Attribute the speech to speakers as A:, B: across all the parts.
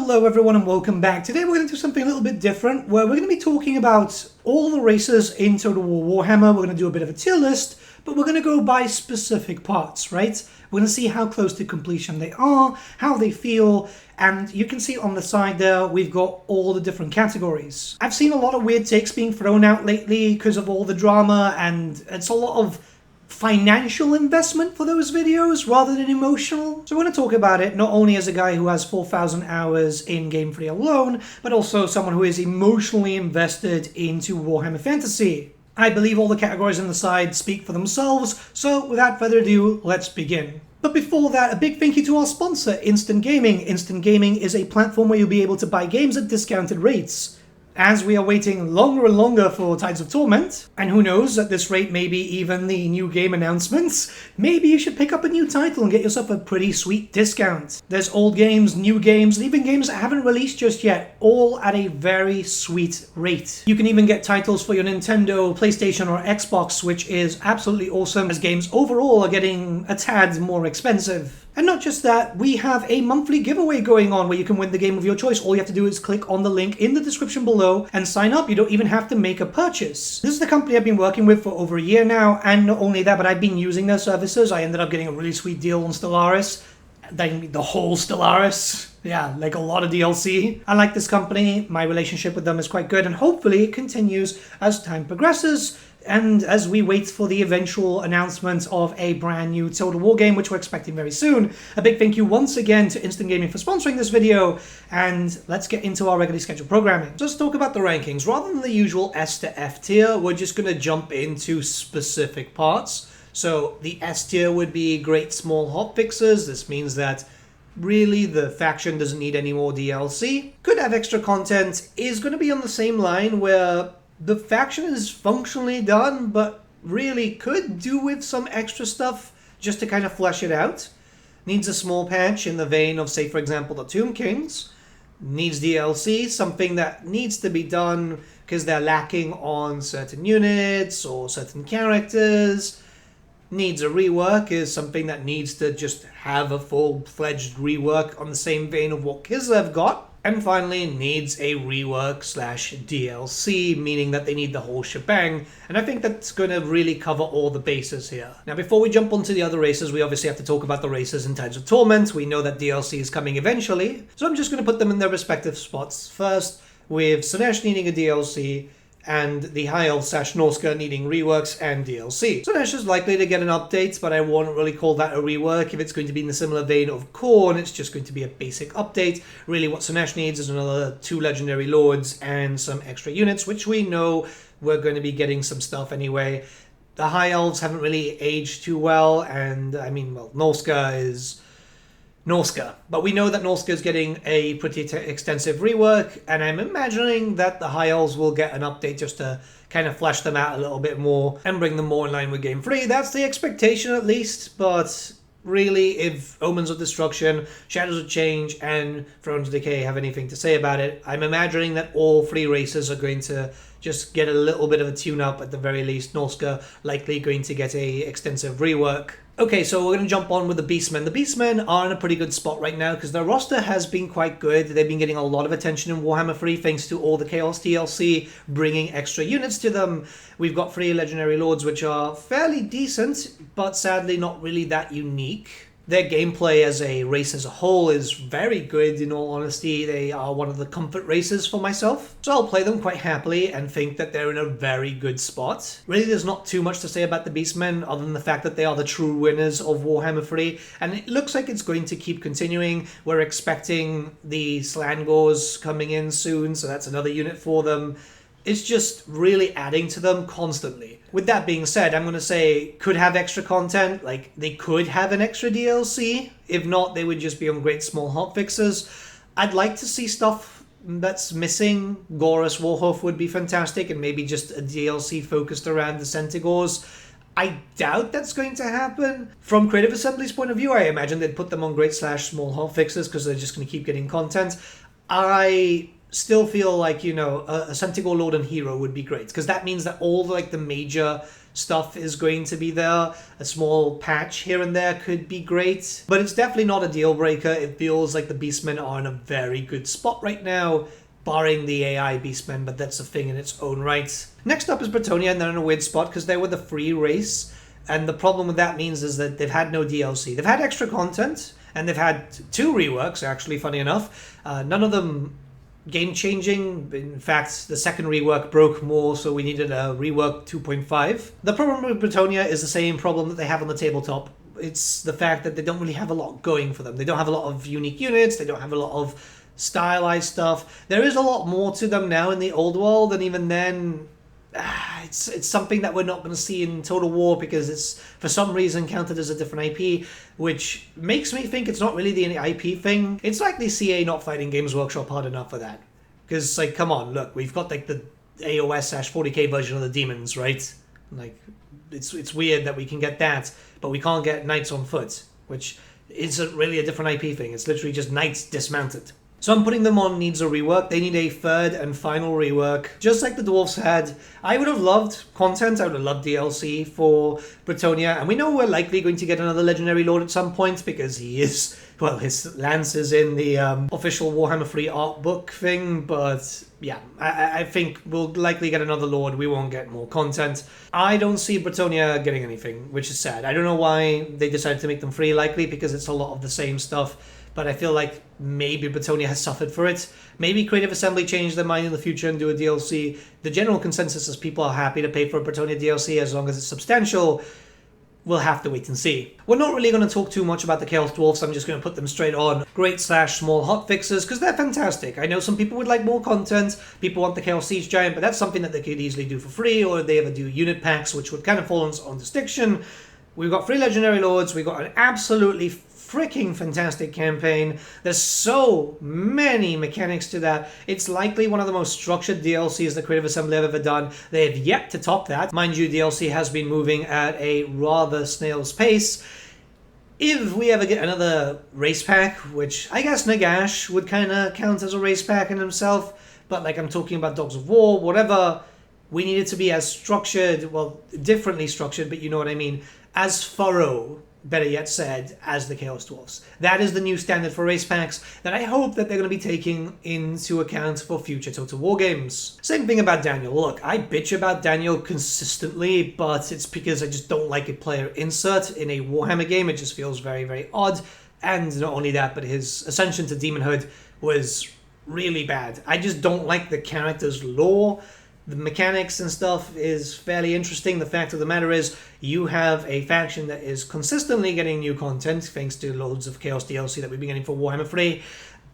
A: Hello everyone and welcome back. Today we're going to do something a little bit different where we're going to be talking about all the races in Total War Warhammer. We're going to do a bit of a tier list, but we're going to go by specific parts, right? We're going to see how close to completion they are, how they feel, and you can see on the side there we've got all the different categories. I've seen a lot of weird takes being thrown out lately because of all the drama, and it's a lot of financial investment for those videos rather than emotional. So we're going to talk about it not only as a guy who has 4,000 hours in Game 3 alone, but also someone who is emotionally invested into Warhammer Fantasy. I believe all the categories on the side speak for themselves, so without further ado, let's begin. But before that, a big thank you to our sponsor, Instant Gaming. Instant Gaming is a platform where you'll be able to buy games at discounted rates. As we are waiting longer and longer for Tides of Torment, and who knows, at this rate, maybe even the new game announcements, maybe you should pick up a new title and get yourself a pretty sweet discount. There's old games, new games, and even games that haven't released just yet, all at a very sweet rate. You can even get titles for your Nintendo, PlayStation, or Xbox, which is absolutely awesome, as games overall are getting a tad more expensive. And not just that, we have a monthly giveaway going on where you can win the game of your choice. All you have to do is click on the link in the description below and sign up. You don't even have to make a purchase. This is the company I've been working with for over a year now, and not only that, but I've been using their services. I ended up getting a really sweet deal on Stellaris. The whole Stellaris. Yeah, like a lot of DLC. I like this company. My relationship with them is quite good, and hopefully it continues as time progresses. And as we wait for the eventual announcement of a brand new Total War game, which we're expecting very soon. A big thank you once again to Instant Gaming for sponsoring this video, and let's get into our regularly scheduled programming. So let's talk about the rankings. Rather than the usual S to F tier, we're just going to jump into specific parts. So the S tier would be great small hotfixes. This means that really the faction doesn't need any more DLC. Could have extra content, is going to be on the same line where the faction is functionally done, but really could do with some extra stuff just to kind of flesh it out. Needs a small patch in the vein of, say, for example, the Tomb Kings. Needs DLC, something that needs to be done because they're lacking on certain units or certain characters. Needs a rework is something that needs to just have a full-fledged rework on the same vein of what Kislev got. And finally, needs a rework / DLC, meaning that they need the whole shebang. And I think that's going to really cover all the bases here. Now, before we jump onto the other races, we obviously have to talk about the races in Tides of Torment. We know that DLC is coming eventually, so I'm just going to put them in their respective spots. First, with Slaanesh needing a DLC, and the High Elf / Norska needing reworks and DLC. Slaanesh is likely to get an update, but I won't really call that a rework. If it's going to be in the similar vein of Khorne, it's just going to be a basic update. Really what Slaanesh needs is another 2 Legendary Lords and some extra units, which we know we're going to be getting some stuff anyway. The High Elves haven't really aged too well, and I mean, well, Norska is Norska. But we know that Norska is getting a pretty extensive rework, and I'm imagining that the High Elves will get an update just to kind of flesh them out a little bit more and bring them more in line with Game 3. That's the expectation at least, but really, if Omens of Destruction, Shadows of Change, and Thrones of Decay have anything to say about it, I'm imagining that all 3 races are going to just get a little bit of a tune-up at the very least. Norska likely going to get a extensive rework. Okay, so we're going to jump on with the Beastmen. The Beastmen are in a pretty good spot right now because their roster has been quite good. They've been getting a lot of attention in Warhammer 3 thanks to all the Chaos DLC bringing extra units to them. We've got 3 Legendary Lords which are fairly decent, but sadly not really that unique. Their gameplay as a race as a whole is very good, in all honesty. They are one of the comfort races for myself. So I'll play them quite happily and think that they're in a very good spot. Really, there's not too much to say about the Beastmen other than the fact that they are the true winners of Warhammer 3. And it looks like it's going to keep continuing. We're expecting the Slangors coming in soon, so that's another unit for them. It's just really adding to them constantly. With that being said, I'm going to say could have extra content, like they could have an extra DLC. If not, they would just be on great small hotfixes. I'd like to see stuff that's missing. Gorus Warhoof would be fantastic, and maybe just a DLC focused around the Centaurs. I doubt that's going to happen. From Creative Assembly's point of view, I imagine they'd put them on great / small hotfixes because they're just going to keep getting content. I still feel like, you know, a Centaur Lord and Hero would be great, because that means that all like the major stuff is going to be there. A small patch here and there could be great, but it's definitely not a deal breaker. It feels like the Beastmen are in a very good spot right now, barring the AI Beastmen, but that's a thing in its own right. Next up is Bretonnia, and they're in a weird spot because they were the free race, and the problem with that means is that they've had no DLC. They've had extra content, and they've had 2 reworks, actually, funny enough. None of them game-changing. In fact, the second rework broke more, so we needed a rework 2.5. The problem with Bretonnia is the same problem that they have on the tabletop. It's the fact that they don't really have a lot going for them. They don't have a lot of unique units, they don't have a lot of stylized stuff. There is a lot more to them now in the old world, and even then, it's something that we're not going to see in Total War because it's for some reason counted as a different IP, which makes me think it's not really the IP thing. It's likely CA not fighting Games Workshop hard enough for that. Because, like, come on, look, we've got like the AOS/40k version of the demons, right? Like, it's weird that we can get that, but we can't get Knights on Foot, which isn't really a different IP thing. It's literally just Knights dismounted. So I'm putting them on needs a rework. They need a third and final rework, just like the Dwarves had. I would have loved content. I would have loved DLC for Bretonnia. And we know we're likely going to get another Legendary Lord at some point because he is, well, his lance is in the official Warhammer Free art book thing. But yeah, I think we'll likely get another Lord. We won't get more content. I don't see Bretonnia getting anything, which is sad. I don't know why they decided to make them free, likely because it's a lot of the same stuff. But I feel like maybe Bretonnia has suffered for it. Maybe Creative Assembly change their mind in the future and do a DLC. The general consensus is people are happy to pay for a Bretonnia DLC as long as it's substantial. We'll have to wait and see. We're not really going to talk too much about the Chaos Dwarfs. I'm just going to put them straight on great/small hotfixes because they're fantastic. I know some people would like more content. People want the Chaos Siege Giant, but that's something that they could easily do for free, or they ever do unit packs, which would kind of fall on its own distinction. We've got 3 Legendary Lords. We've got an absolutely freaking fantastic campaign. There's so many mechanics to that. It's likely one of the most structured DLCs that Creative Assembly have ever done. They have yet to top that. Mind you, DLC has been moving at a rather snail's pace. If we ever get another race pack, which I guess Nagash would kind of count as a race pack in himself, but like I'm talking about Dogs of War, whatever, we need it to be as structured, well, differently structured, but you know what I mean, as thorough, better yet said, as the Chaos Dwarfs. That is the new standard for race packs that I hope that they're going to be taking into account for future Total War games. Same thing about Daniel. Look, I bitch about Daniel consistently, but it's because I just don't like a player insert in a Warhammer game. It just feels very, very odd. And not only that, but his ascension to Demonhood was really bad. I just don't like the character's lore. The mechanics and stuff is fairly interesting. The fact of the matter is, you have a faction that is consistently getting new content, thanks to loads of Chaos DLC that we've been getting for Warhammer Free.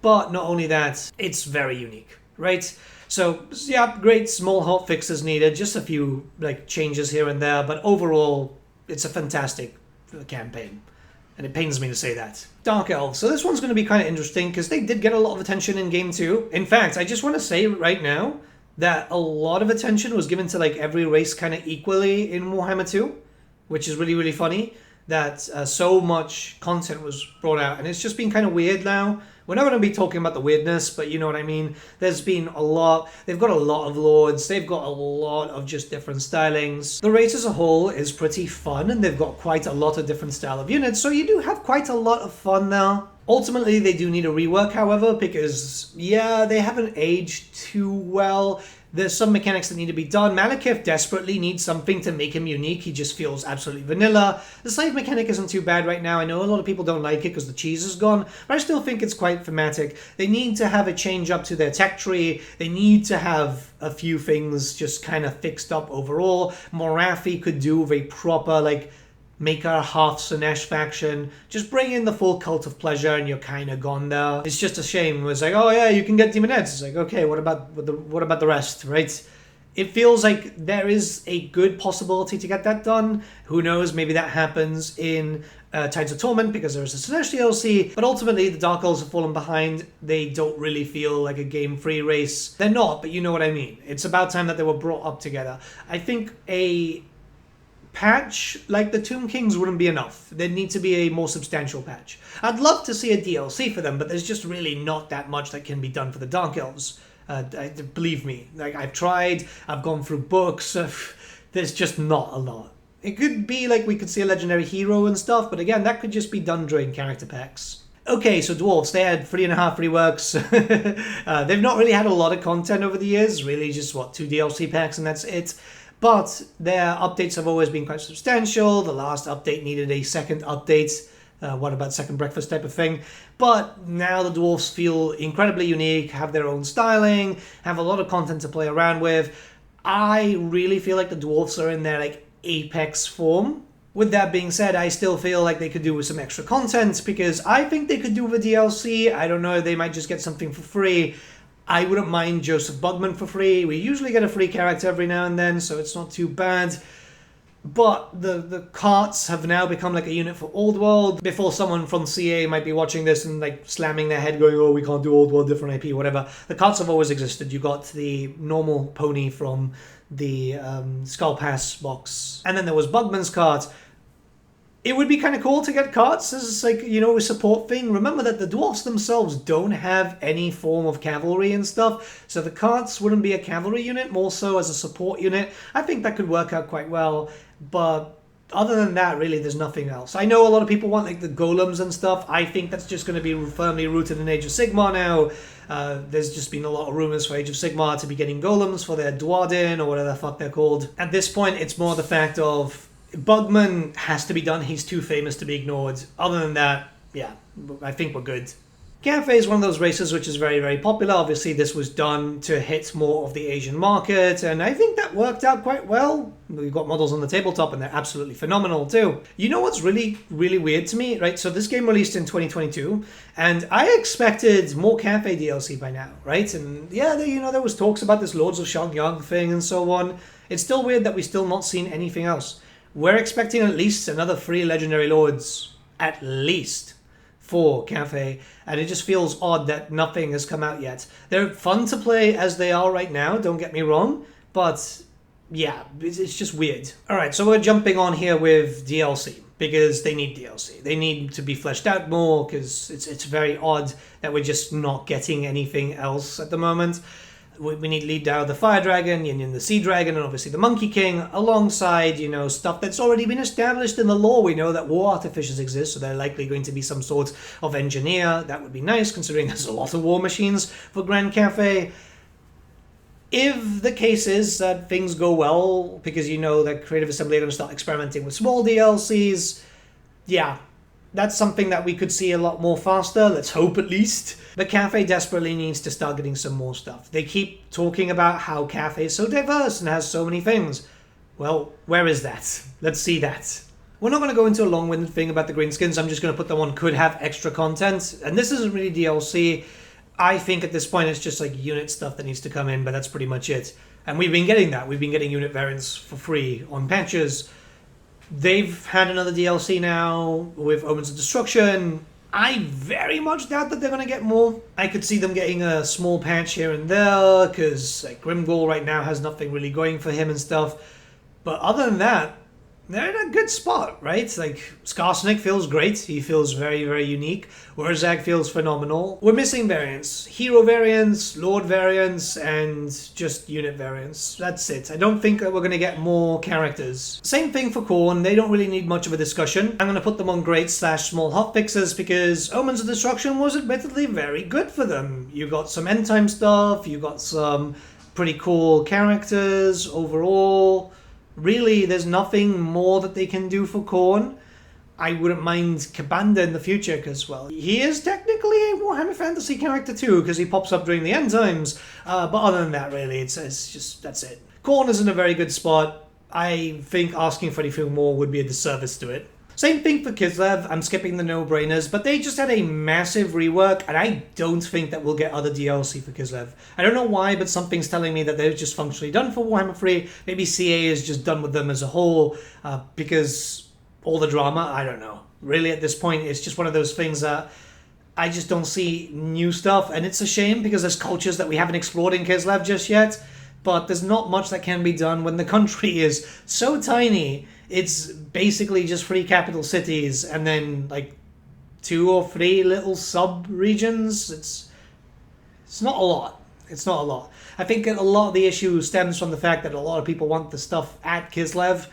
A: But not only that, it's very unique, right? So, yeah, great small hotfixes needed, just a few like changes here and there, but overall, it's a fantastic campaign. And it pains me to say that. Dark Elves. So this one's going to be kind of interesting, because they did get a lot of attention in Game 2. In fact, I just want to say right now, that a lot of attention was given to like every race kind of equally in Warhammer 2, which is really, really funny that so much content was brought out. And it's just been kind of weird now. We're not going to be talking about the weirdness, but you know what I mean. There's been a lot. They've got a lot of lords. They've got a lot of just different stylings. The race as a whole is pretty fun, and they've got quite a lot of different style of units. So you do have quite a lot of fun now. Ultimately, they do need a rework, however, because, yeah, they haven't aged too well. There's some mechanics that need to be done. Malekith desperately needs something to make him unique. He just feels absolutely vanilla. The slave mechanic isn't too bad right now. I know a lot of people don't like it because the cheese is gone, but I still think it's quite thematic. They need to have a change up to their tech tree. They need to have a few things just kind of fixed up overall. Morathi could do with a proper, like, make our half Sinesh faction. Just bring in the full Cult of Pleasure and you're kind of gone there. It's just a shame. It's like, oh yeah, you can get Demon Heads. It's like, okay, what about the rest, right? It feels like there is a good possibility to get that done. Who knows, maybe that happens in Tides of Torment because there is a Sinesh DLC, but ultimately the Dark Elves have fallen behind. They don't really feel like a game-free race. They're not, but you know what I mean. It's about time that they were brought up together. I think a patch like the Tomb Kings wouldn't be enough. There'd need to be a more substantial patch. I'd love to see a DLC for them, but there's just really not that much that can be done for the Dark Elves. Believe me, like I've tried, I've gone through books, there's just not a lot. It could be like we could see a legendary hero and stuff, but again, that could just be done during character packs. Okay, so Dwarfs, they had 3.5 reworks. They've not really had a lot of content over the years, really just, 2 DLC packs and that's it. But their updates have always been quite substantial. The last update needed a second update. What about second breakfast type of thing? But now the Dwarfs feel incredibly unique, have their own styling, have a lot of content to play around with. I really feel like the Dwarfs are in their like apex form. With that being said, I still feel like they could do with some extra content because I think they could do with a DLC. I don't know, they might just get something for free. I wouldn't mind Joseph Bugman for free. We usually get a free character every now and then, so it's not too bad. But the carts have now become like a unit for Old World. Before someone from CA might be watching this and like slamming their head going, oh, we can't do Old World, different IP, whatever. The carts have always existed. You got the normal pony from the Skull Pass box. And then there was Bugman's cart. It would be kind of cool to get carts as, like, you know, a support thing. Remember that the dwarfs themselves don't have any form of cavalry and stuff, so the carts wouldn't be a cavalry unit, more so as a support unit. I think that could work out quite well, but other than that, really, there's nothing else. I know a lot of people want, like, the golems and stuff. I think that's just going to be firmly rooted in Age of Sigmar now. There's just been a lot of rumors for Age of Sigmar to be getting golems for their Dwarden, or whatever the fuck they're called. At this point, it's more the fact of Bugman has to be done. He's too famous to be ignored. Other than that, yeah, I think we're good. Cafe is one of those races which is very, very popular. Obviously, this was done to hit more of the Asian market, and I think that worked out quite well. We've got models on the tabletop, and they're absolutely phenomenal, too. You know what's really, really weird to me, right? So this game released in 2022, and I expected more Cafe DLC by now, right? And yeah, there was talks about this Lords of Shangyang thing and so on. It's still weird that we've still not seen anything else. We're expecting at least another 3 Legendary Lords, at least, for Cafe, and it just feels odd that nothing has come out yet. They're fun to play as they are right now, don't get me wrong, but yeah, it's just weird. Alright, so we're jumping on here with DLC, because they need DLC. They need to be fleshed out more, because it's very odd that we're just not getting anything else at the moment. We need Li Dao the Fire Dragon, Yin Yin the Sea Dragon, and obviously the Monkey King, alongside, stuff that's already been established in the lore. We know that war artificers exist, so they're likely going to be some sort of engineer. That would be nice, considering there's a lot of war machines for Grand Cafe. If the case is that things go well, because that Creative Assembly are going to start experimenting with small DLCs, yeah, that's something that we could see a lot more faster, let's hope at least. But Cafe desperately needs to start getting some more stuff. They keep talking about how Cafe is so diverse and has so many things. Well, where is that? Let's see that. We're not going to go into a long-winded thing about the greenskins. I'm just going to put them on could have extra content. And this isn't really DLC. I think at this point it's just like unit stuff that needs to come in, but that's pretty much it. And we've been getting that. We've been getting unit variants for free on patches. They've had another DLC now with Omens of Destruction. I very much doubt that they're going to get more. I could see them getting a small patch here and there, because like, Grimgall right now has nothing really going for him and stuff. But other than that, they're in a good spot, right? Like, Skarsnik feels great. He feels very, very unique. Urzag feels phenomenal. We're missing variants. Hero variants, Lord variants, and just unit variants. That's it. I don't think that we're going to get more characters. Same thing for Khorne. They don't really need much of a discussion. I'm going to put them on great/small hotfixes because Omens of Destruction was admittedly very good for them. You got some end time stuff. You got some pretty cool characters overall. Really, there's nothing more that they can do for Khorne. I wouldn't mind Kabanda in the future, because, well, he is technically a Warhammer Fantasy character too, because he pops up during the end times. But other than that, really, it's just, that's it. Khorne is in a very good spot. I think asking for anything more would be a disservice to it. Same thing for Kislev. I'm skipping the no-brainers, but they just had a massive rework, and I don't think that we'll get other DLC for Kislev. I don't know why, but something's telling me that they're just functionally done for Warhammer 3. Maybe CA is just done with them as a whole, because all the drama, I don't know. Really, at this point, it's just one of those things that I just don't see new stuff, and it's a shame because there's cultures that we haven't explored in Kislev just yet, but there's not much that can be done when the country is so tiny. It's basically just 3 capital cities and then like 2 or 3 little sub-regions. It's not a lot. It's not a lot. I think a lot of the issue stems from the fact that a lot of people want the stuff at Kislev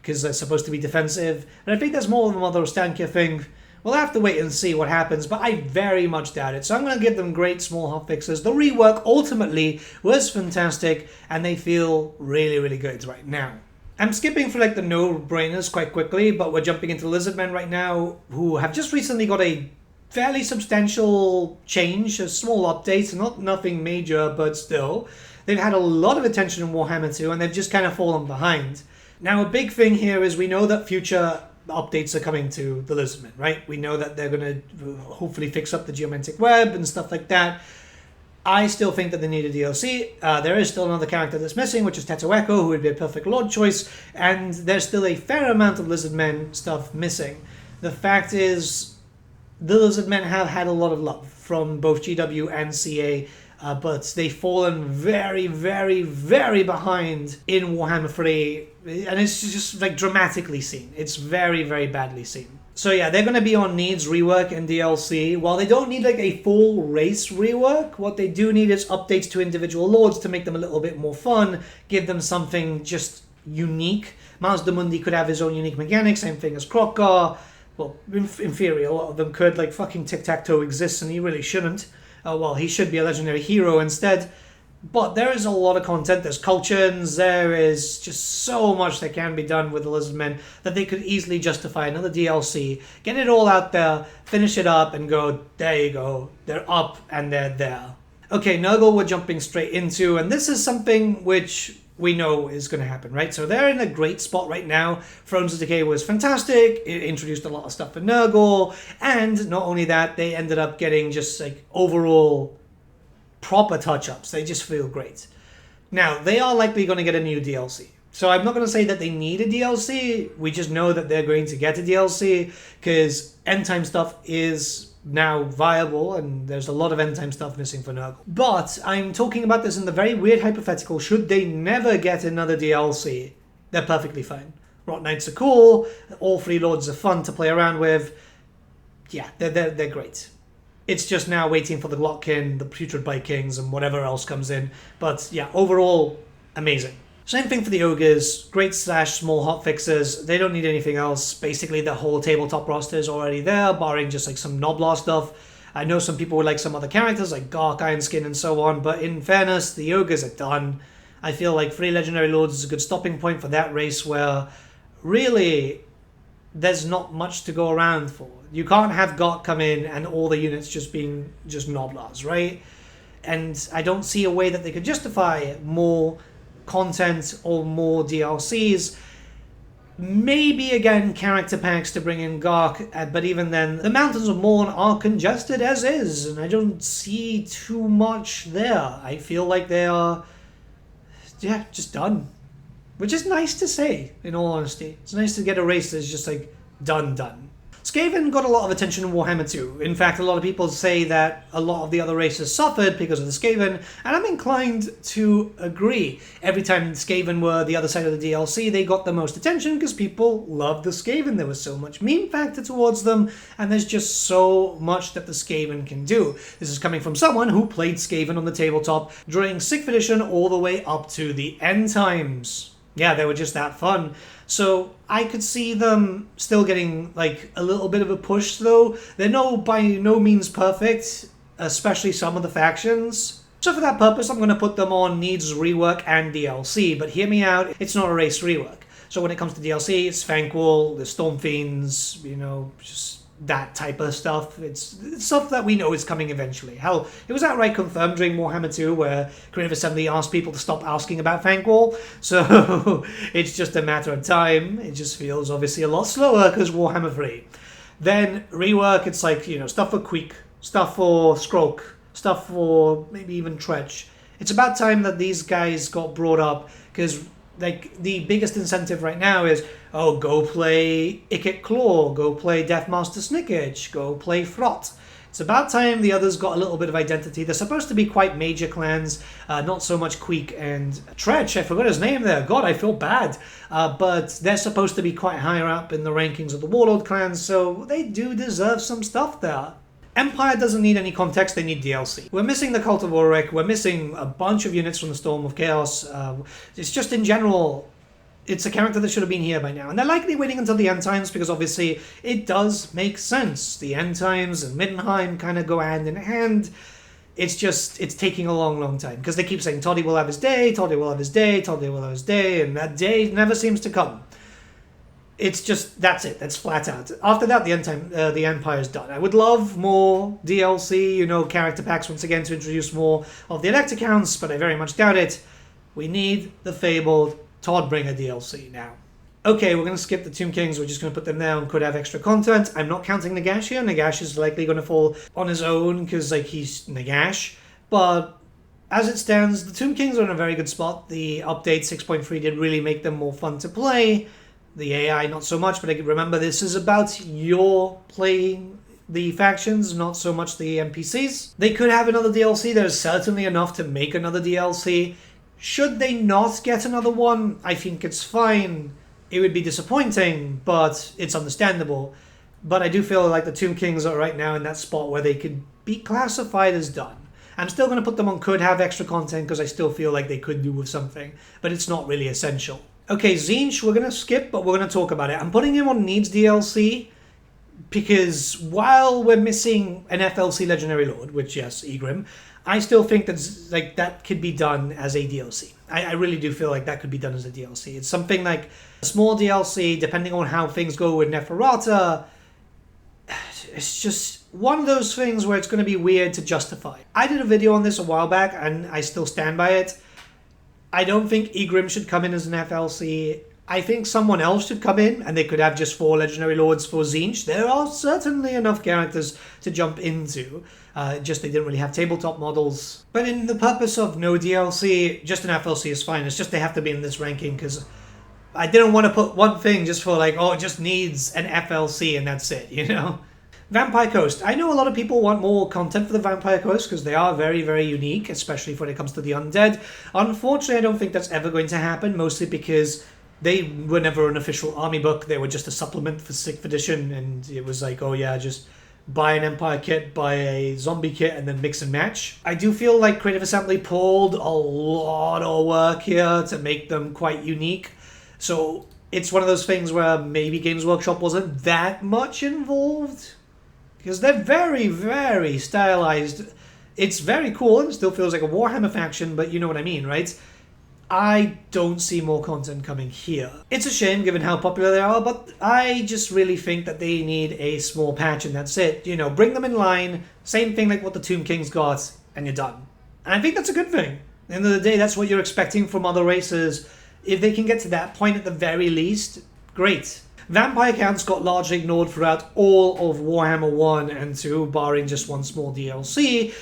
A: because they're supposed to be defensive. And I think that's more of a Mother Ostankya thing. We'll have to wait and see what happens, but I very much doubt it. So I'm going to give them great small hotfixes. The rework ultimately was fantastic, and they feel really, really good right now. I'm skipping for like the no-brainers quite quickly, but we're jumping into Lizardmen right now, who have just recently got a fairly substantial change, a small update, nothing major, but still. They've had a lot of attention in Warhammer 2, and they've just kind of fallen behind. Now, a big thing here is we know that future updates are coming to the Lizardmen, right? We know that they're going to hopefully fix up the geomantic web and stuff like that. I still think that they need a DLC. There is still another character that's missing, which is Tetueko, who would be a perfect Lord choice, and there's still a fair amount of Lizardmen stuff missing. The fact is, the Lizardmen have had a lot of love from both GW and CA, but they've fallen very, very, very behind in Warhammer 3, and it's just like dramatically seen. It's very, very badly seen. So yeah, they're going to be on needs rework and DLC. While they don't need like a full race rework, what they do need is updates to individual lords to make them a little bit more fun, give them something just unique. Mazda Mundi could have his own unique mechanics, same thing as Krokgar. Well, in theory, a lot of them could, like fucking Tic-Tac-Toe exists and he really shouldn't. Well, he should be a legendary hero instead. But there is a lot of content, there's cultures, there is just so much that can be done with the Lizardmen that they could easily justify another DLC, get it all out there, finish it up and go, there you go, they're up and they're there. Okay, Nurgle we're jumping straight into, and this is something which we know is going to happen, right? So they're in a great spot right now. Thrones of Decay was fantastic. It introduced a lot of stuff for Nurgle. And not only that, they ended up getting just like overall proper touch-ups. They just feel great. Now, they are likely going to get a new DLC. So I'm not going to say that they need a DLC. We just know that they're going to get a DLC because end time stuff is now viable, and there's a lot of end time stuff missing for Nurgle. But I'm talking about this in the very weird hypothetical. Should they never get another DLC, they're perfectly fine. Rot Knights are cool. All three lords are fun to play around with. Yeah, they're great. It's just now waiting for the Glotkin, the Putrid Bite Kings, and whatever else comes in. But yeah, overall, amazing. Same thing for the Ogres, great small hotfixes, they don't need anything else. Basically the whole tabletop roster is already there, barring just like some Noblar stuff. I know some people would like some other characters like Gark, Ironskin and so on, but in fairness, the Ogres are done. I feel like 3 Legendary Lords is a good stopping point for that race where really there's not much to go around for. You can't have Gark come in and all the units just being just Noblars, right? And I don't see a way that they could justify more content or more DLCs. Maybe again character packs to bring in Gark, but even then the Mountains of Morn are congested as is, and I don't see too much there. I feel like they are just done, which is nice to say, in all honesty. It's nice to get a race that's just like done. Skaven got a lot of attention in Warhammer 2. In fact, a lot of people say that a lot of the other races suffered because of the Skaven, and I'm inclined to agree. Every time Skaven were the other side of the DLC, they got the most attention because people loved the Skaven. There was so much meme factor towards them, and there's just so much that the Skaven can do. This is coming from someone who played Skaven on the tabletop during 6th edition all the way up to the end times. Yeah, they were just that fun. So I could see them still getting like a little bit of a push though. They're by no means perfect, especially some of the factions. So for that purpose, I'm going to put them on needs rework and DLC. But hear me out, it's not a race rework. So when it comes to DLC, it's Thankwall, the Storm Fiends, just that type of stuff. It's stuff that we know is coming eventually. Hell, it was outright confirmed during Warhammer 2 where Creative Assembly asked people to stop asking about Thankwall. So it's just a matter of time. It just feels obviously a lot slower because Warhammer 3. Then rework, it's like, stuff for Queek, stuff for Skrulk, stuff for maybe even Tretch. It's about time that these guys got brought up because like the biggest incentive right now is, go play Ikit Claw, go play Deathmaster Snickage, go play Throt. It's about time the others got a little bit of identity. They're supposed to be quite major clans, not so much Queek and Tretch. I forgot his name there. God, I feel bad. But they're supposed to be quite higher up in the rankings of the Warlord clans, so they do deserve some stuff there. Empire doesn't need any context, they need DLC. We're missing the Cult of Ulrich, we're missing a bunch of units from the Storm of Chaos. It's just in general, it's a character that should have been here by now. And they're likely waiting until the end times because obviously it does make sense. The end times and Middenheim kind of go hand in hand. It's just, it's taking a long, long time. Because they keep saying Toddy will have his day, Toddy will have his day, Toddy will have his day, and that day never seems to come. It's just, that's it. That's flat out. After that, the Empire's done. I would love more DLC, you know, character packs once again to introduce more of the elect accounts, but I very much doubt it. We need the fabled Toddbringer DLC now. Okay, we're going to skip the Tomb Kings. We're just going to put them there and could have extra content. I'm not counting Nagash here. Nagash is likely going to fall on his own because, like, he's Nagash. But as it stands, the Tomb Kings are in a very good spot. The update 6.3 did really make them more fun to play. The AI, not so much, but remember, this is about your playing the factions, not so much the NPCs. They could have another DLC. There's certainly enough to make another DLC. Should they not get another one, I think it's fine. It would be disappointing, but it's understandable. But I do feel like the Tomb Kings are right now in that spot where they could be classified as done. I'm still going to put them on could have extra content because I still feel like they could do with something, but it's not really essential. Okay, Tzeentch, we're going to skip, but we're going to talk about it. I'm putting him on Needs DLC because while we're missing an FLC Legendary Lord, which, yes, VIKRAM, I still think that could be done as a DLC. I really do feel like that could be done as a DLC. It's something like a small DLC, depending on how things go with Neferata. It's just one of those things where it's going to be weird to justify. I did a video on this a while back, and I still stand by it. I don't think VIKRAM should come in as an FLC. I think someone else should come in, and they could have just 4 Legendary Lords for Tzeentch. There are certainly enough characters to jump into. Just they didn't really have tabletop models. But in the purpose of no DLC, just an FLC is fine. It's just they have to be in this ranking, because I didn't want to put one thing just for like, oh, it just needs an FLC and that's it, you know? Vampire Coast. I know a lot of people want more content for the Vampire Coast because they are very, very unique, especially when it comes to the undead. Unfortunately, I don't think that's ever going to happen, mostly because they were never an official army book. They were just a supplement for 6th edition, and it was like, oh yeah, just buy an Empire kit, buy a zombie kit, and then mix and match. I do feel like Creative Assembly pulled a lot of work here to make them quite unique. So it's one of those things where maybe Games Workshop wasn't that much involved, because they're very, very stylized. It's very cool and still feels like a Warhammer faction, but you know what I mean, right? I don't see more content coming here. It's a shame given how popular they are, but I just really think that they need a small patch and that's it. You know, bring them in line, same thing like what the Tomb Kings got, and you're done. And I think that's a good thing. At the end of the day, that's what you're expecting from other races. If they can get to that point at the very least, great. Vampire counts got largely ignored throughout all of Warhammer 1 and 2, barring just one small DLC.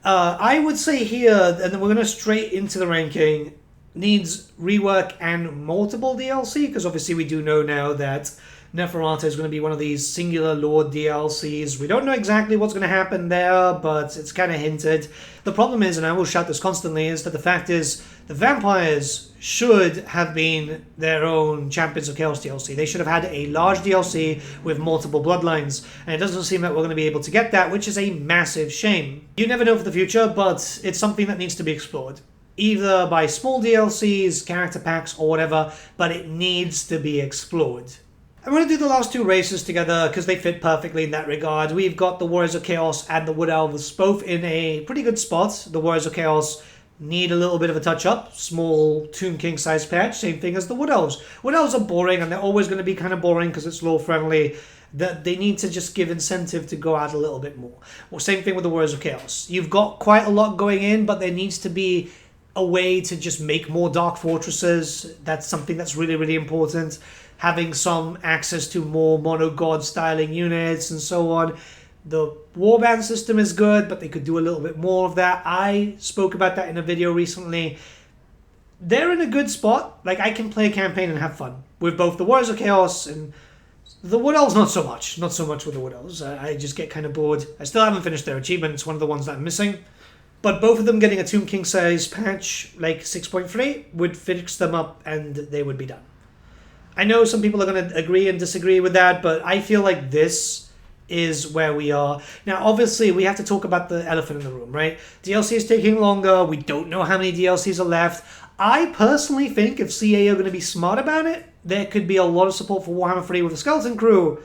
A: I would say here, and then we're going to straight into the ranking, needs rework and multiple DLC, because obviously we do know now that Neferata is going to be one of these singular Lord DLCs. We don't know exactly what's going to happen there, but it's kind of hinted. The problem is, and I will shout this constantly, is that the fact is the vampires should have been their own Champions of Chaos DLC. They should have had a large DLC with multiple bloodlines, and it doesn't seem that we're going to be able to get that, which is a massive shame. You never know for the future, but it's something that needs to be explored. Either by small DLCs, character packs, or whatever, but it needs to be explored. I'm going to do the last 2 races together because they fit perfectly in that regard. We've got the Warriors of Chaos and the Wood Elves both in a pretty good spot. The Warriors of Chaos need a little bit of a touch-up. Small Tomb King size patch, same thing as the Wood Elves. Wood Elves are boring, and they're always going to be kind of boring because it's low-friendly. That they need to just give incentive to go out a little bit more. Well, same thing with the Warriors of Chaos. You've got quite a lot going in, but there needs to be a way to just make more Dark Fortresses. That's something that's really, really important. Having some access to more mono-god styling units and so on. The warband system is good, but they could do a little bit more of that. I spoke about that in a video recently. They're in a good spot. Like, I can play a campaign and have fun with both the Warriors of Chaos and the Wood Elves, not so much. Not so much with the Wood Elves. I just get kind of bored. I still haven't finished their achievement. It's one of the ones that I'm missing. But both of them getting a Tomb King size patch, like 6.3, would fix them up and they would be done. I know some people are going to agree and disagree with that, but I feel like this is where we are. Now, obviously, we have to talk about the elephant in the room, right? DLC is taking longer. We don't know how many DLCs are left. I personally think if CA are going to be smart about it, there could be a lot of support for Warhammer 3 with the Skeleton Crew.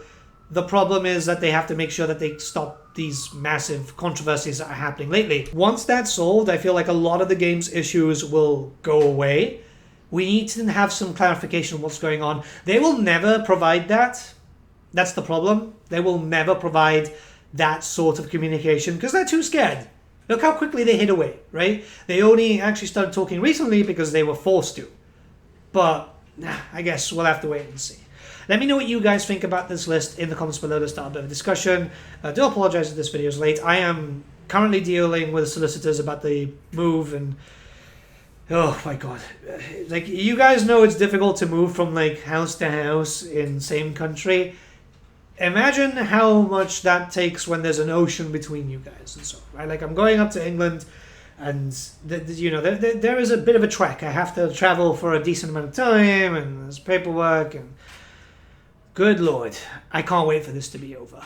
A: The problem is that they have to make sure that they stop these massive controversies that are happening lately. Once that's solved, I feel like a lot of the game's issues will go away. We need to have some clarification on what's going on. They will never provide that. That's the problem. They will never provide that sort of communication because they're too scared. Look how quickly they hid away, right? They only actually started talking recently because they were forced to. But I guess we'll have to wait and see. Let me know what you guys think about this list in the comments below to start a bit of a discussion. I do apologize if this video is late. I am currently dealing with solicitors about the move and... oh my god. Like, you guys know it's difficult to move from, like, house to house in same country. Imagine how much that takes when there's an ocean between you guys and so, right? Like, I'm going up to England, and you know, there is a bit of a trek. I have to travel for a decent amount of time, and there's paperwork, and good lord, I can't wait for this to be over.